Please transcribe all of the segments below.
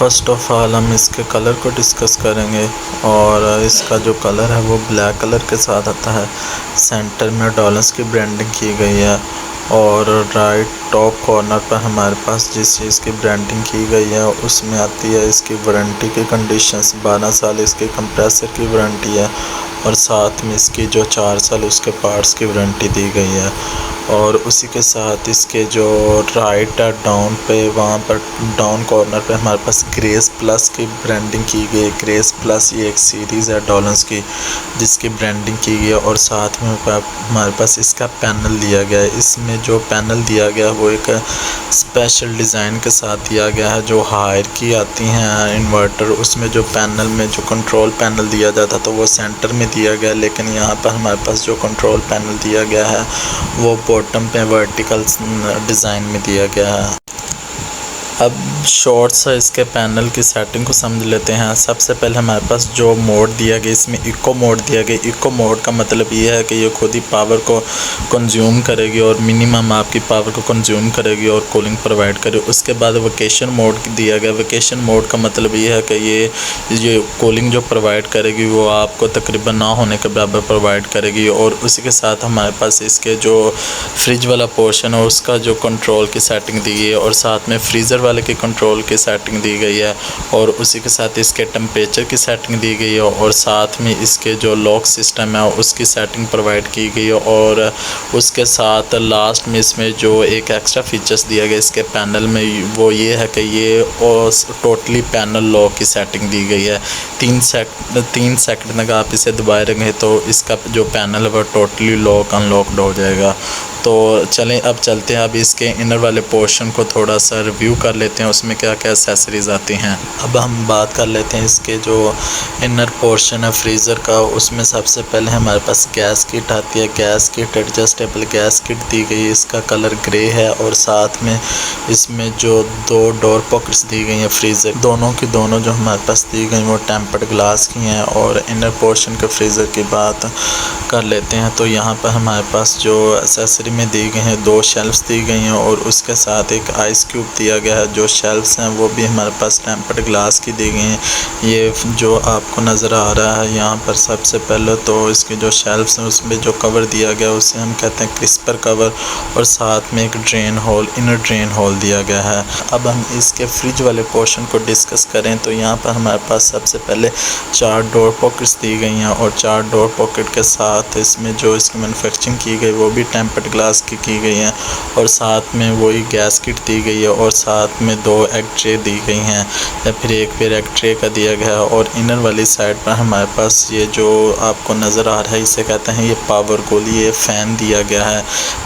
First of all हम इसके colour को डिस्कस करेंगे और इसका जो कलर है वो ब्लैक कलर के साथ आता है। सेंटर में डॉलर्स की ब्रांडिंग की गई है और राइट टॉप कॉर्नर पर हमारे पास जिस चीज़ की ब्रांडिंग की गई है उसमें आती है इसकी वारंटी की कंडीशंस। 12 साल इसके कंप्रेसर की वारंटी है और साथ में इसकी जो 4 साल उसके पार्ट्स की वारंटी दी गई है। और उसी के साथ इसके जो राइट है डाउन पे, वहाँ पर डाउन कॉर्नर पे हमारे पास ग्रेस प्लस की ब्रांडिंग की गई है। ग्रेस प्लस ये एक सीरीज़ है डॉलर्स की जिसकी ब्रांडिंग की गई है और साथ में हमारे पास इसका पैनल दिया गया है। इसमें जो पैनल दिया गया है वो एक स्पेशल डिज़ाइन के साथ दिया गया है जो हायर की आती हैं इन्वर्टर। उसमें जो पैनल में जो कंट्रोल पैनल दिया जाता तो वो सेंटर में दिया गया, लेकिन यहाँ पर हमारे पास जो कंट्रोल पैनल दिया गया है वो बॉटम पे वर्टिकल डिज़ाइन में दिया गया है। अब शॉर्ट सा इसके पैनल की सेटिंग को समझ लेते हैं। सबसे पहले हमारे पास जो मोड दिया गया, इसमें इको मोड दिया गया। इको मोड का मतलब ये है कि ये खुद ही पावर को कंज्यूम करेगी और मिनिमम आपकी पावर को कंज्यूम करेगी और कूलिंग प्रोवाइड करेगी। उसके बाद वेकेशन मोड दिया गया। वेकेशन मोड का मतलब ये है कि ये कूलिंग जो प्रोवाइड करेगी वो आपको तकरीबन ना होने के बराबर प्रोवाइड करेगी। और उसी के साथ हमारे पास इसके जो फ्रिज वाला पोर्शन है उसका जो कंट्रोल की सेटिंग दी गई है और साथ में फ्रीज़र वाले की कंट्रोल की सेटिंग दी गई है और उसी के साथ इसके टेम्परेचर की सेटिंग दी गई है और साथ में इसके जो लॉक सिस्टम है उसकी सेटिंग प्रोवाइड की गई है। और उसके साथ लास्ट में इसमें जो एक एक्स्ट्रा फीचर्स दिया गया इसके पैनल में वो ये है कि ये टोटली पैनल लॉक की सेटिंग दी गई है। 3 सेकंड तक आप इसे दबाए रहेंगे तो इसका जो पैनल है वो टोटली लॉक अनलॉकड हो जाएगा। तो चलें अब चलते हैं, अब इसके इनर वाले पोर्शन को थोड़ा सा रिव्यू कर लेते हैं उसमें क्या क्या एक्सेसरीज़ आती हैं। अब हम बात कर लेते हैं इसके जो इनर पोर्शन है फ्रीज़र का। उसमें सबसे पहले हमारे पास गैस किट आती है। Gas kit adjustable gas kit दी गई है। इसका कलर ग्रे है और साथ में इसमें जो 2 डोर पॉकेट्स दी गई हैं फ्रीज़र, दोनों की दोनों जो हमारे पास दी गई वो टेम्पर्ड ग्लास की हैं। और इनर पोर्शन के फ्रीज़र की बात कर लेते हैं तो यहाँ पर हमारे पास जो एक्सेसरी में दी गई हैं 2 शेल्फ्स दी गई हैं और उसके साथ एक आइस क्यूब दिया गया है। जो शेल्फ्स हैं वो भी हमारे पास टेम्पर्ड ग्लास की दी गई हैं। ये जो आपको नज़र आ रहा है यहाँ पर सबसे पहले तो इसके जो शेल्फ्स हैं उसमें जो कवर दिया गया है उसे हम कहते हैं क्रिस्पर कवर और साथ में एक drain hole, inner drain hole दिया गया है। अब हम इसके फ्रिज वाले पोर्शन को डिस्कस करें तो यहाँ पर हमारे पास सबसे पहले 4 डोर पॉकेट्स दी गई हैं और 4 डोर पॉकेट के साथ इसमें जो इसकी मैन्युफैक्चरिंग की गई वो भी टेम्पर्ड ग्लास की गई हैं और साथ में वही गैस किट दी गई है और साथ में 2 एग ट्रे दी गई हैं या फिर एक एग ट्रे का दिया गया है। और इनर वाली साइड पर हमारे पास ये जो आपको नज़र आ रहा है इसे कहते हैं ये पावर कूल। ये फ़ैन दिया गया है,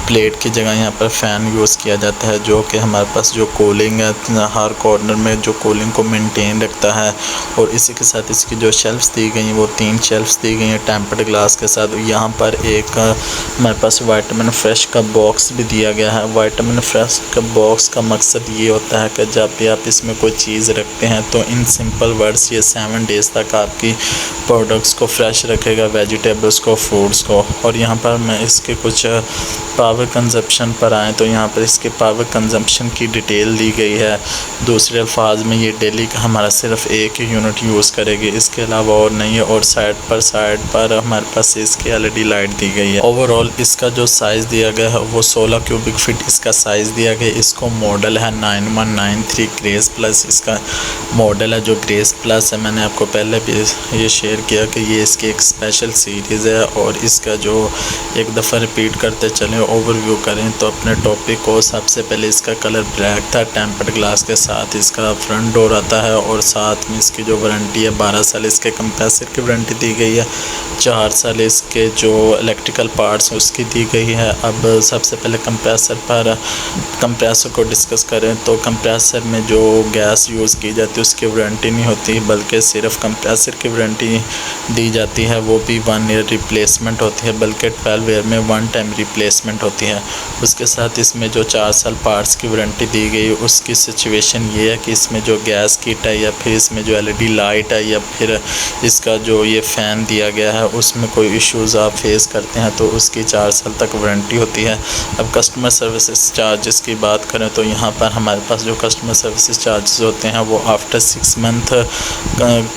प्लेट की जगह यहाँ पर फ़ैन यूज़ किया जाता है जो कि हमारे पास जो कूलिंग है हर कॉर्नर में जो कूलिंग को मेंटेन रखता है। और इसी के साथ इसकी जो शेल्फ्स दी गई हैं वो 3 शेल्फ्स दी गई हैं टेम्पर्ड ग्लास के साथ। यहाँ पर एक हमारे पास विटामिन फ्रेश का बॉक्स भी दिया गया है। विटामिन फ्रेश का बॉक्स का मकसद ये होता है कि जब भी आप इसमें कोई चीज़ रखते हैं तो इन सिंपल वर्ड्स ये 7 डेज़ तक आपकी प्रोडक्ट्स को फ्रेश रखेगा, वेजिटेबल्स को, फ्रूट्स को। और यहाँ पर मैं इसके कुछ पावर कंजप्शन पर आएँ तो यहाँ पर इसके पावर कंजप्शन की डिटेल दी गई है। दूसरे अल्फाज में ये डेली का हमारा सिर्फ एक ही यूनिट यूज़ करेगी, इसके अलावा और नहीं है। और साइड पर हमारे पास इसकी LED लाइट दी गई है। ओवरऑल इसका जो साइज़ दिया गया है वो 16 क्यूबिक फीट इसका साइज़ दिया गया। इसको मॉडल है 9193 ग्रेस प्लस इसका मॉडल है। जो ग्रेस प्लस है मैंने आपको पहले भी ये शेयर किया कि ये इसकी एक स्पेशल सीरीज़ है और इसका जो एक दफ़ा रिपीट करते चलें ओवरव्यू करें तो अपने टॉपिक को, सबसे पहले इसका कलर ब्लैक था टेम्पर्ड ग्लास के साथ। इसका फ्रंट डोर आता है और साथ में इसकी जो वारंटी है 12 साल इसके कंप्रेसर की वारंटी दी गई है, 4 साल इसके जो इलेक्ट्रिकल पार्ट्स हैं उसकी दी गई है। अब सबसे पहले कंप्रेसर को डिस्कस करें तो कंप्रेसर में जो गैस यूज़ की जाती है उसकी वारंटी नहीं होती बल्कि सिर्फ कंप्रेसर की वारंटी दी जाती है, वो भी 1 ईयर रिप्लेसमेंट होती है, बल्कि 12 ईयर में 1 टाइम रिप्लेसमेंट होती है। उसके साथ इसमें जो 4 साल पार्ट्स की वारंटी दी गई उसकी सिचुएशन ये है कि इसमें जो गैस किट है या फिर इसमें जो LED लाइट है या फिर इसका जो ये फ़ैन दिया गया है उसमें कोई इश्यूज़ आप फेस करते हैं तो उसकी 4 साल तक वारंटी होती होती है। अब कस्टमर सर्विसेज चार्जेस की बात करें तो यहाँ पर हमारे पास जो कस्टमर सर्विसेज चार्जेस होते हैं वो आफ्टर 6 मंथ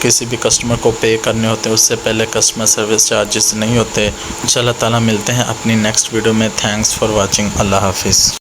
किसी भी कस्टमर को पे करने होते हैं, उससे पहले कस्टमर सर्विस चार्जेस नहीं होते। इंशाल्लाह ताला मिलते हैं अपनी नेक्स्ट वीडियो में। Thanks for watching. अल्लाह हाफिज़।